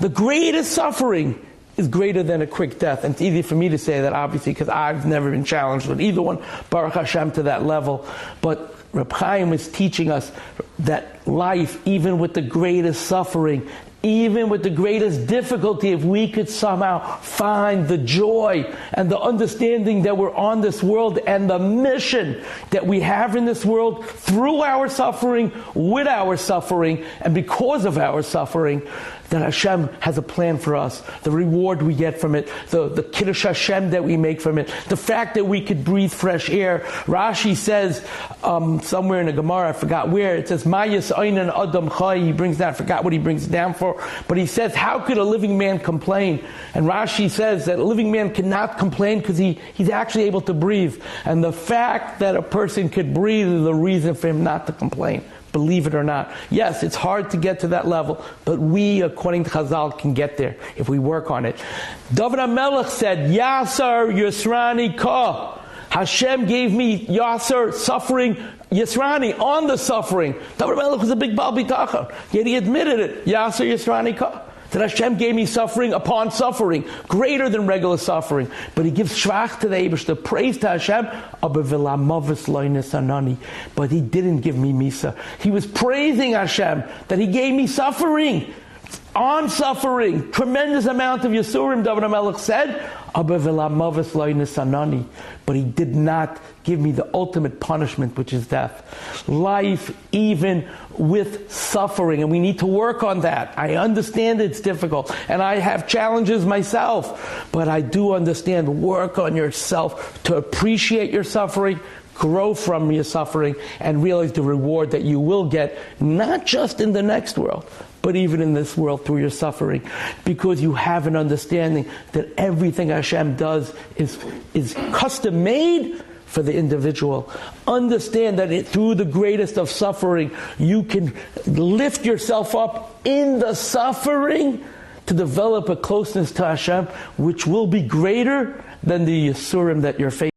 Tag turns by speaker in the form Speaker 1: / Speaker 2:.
Speaker 1: The greatest suffering is greater than a quick death. And it's easy for me to say that, obviously, because I've never been challenged with either one, Baruch Hashem, to that level. But Reb Chaim is teaching us that life, even with the greatest suffering, even with the greatest difficulty, if we could somehow find the joy and the understanding that we're on this world and the mission that we have in this world through our suffering, with our suffering, and because of our suffering, that Hashem has a plan for us. The reward we get from it, the Kiddush Hashem that we make from it, the fact that we could breathe fresh air. Rashi says, somewhere in the Gemara, I forgot where, it says, Mayas Einan Adam Chai, he brings down, I forgot what he brings it down for, but he says, how could a living man complain? And Rashi says that a living man cannot complain because he's actually able to breathe. And the fact that a person could breathe is the reason for him not to complain. Believe it or not. Yes, it's hard to get to that level, but we, according to Chazal, can get there if we work on it. David HaMelech said, Yasser Yisrani Ka. Hashem gave me Yasser, suffering, Yisrani, on the suffering. David HaMelech was a big Baal Bitachon, yet he admitted it. Yasser Yisrani Ka. That Hashem gave me suffering upon suffering, greater than regular suffering. But he gives shvach to the Eibishter, praise to Hashem, but he didn't give me misa. He was praising Hashem that he gave me suffering, on suffering, tremendous amount of Yisurim, David HaMelech said, but he did not give me the ultimate punishment, which is death. Life, even with suffering, and we need to work on that. I understand it's difficult, and I have challenges myself, but I do understand, work on yourself to appreciate your suffering, grow from your suffering, and realize the reward that you will get, not just in the next world, but even in this world through your suffering, because you have an understanding that everything Hashem does is custom made for the individual. Understand that through the greatest of suffering, you can lift yourself up in the suffering to develop a closeness to Hashem, which will be greater than the Yisurim that you're facing.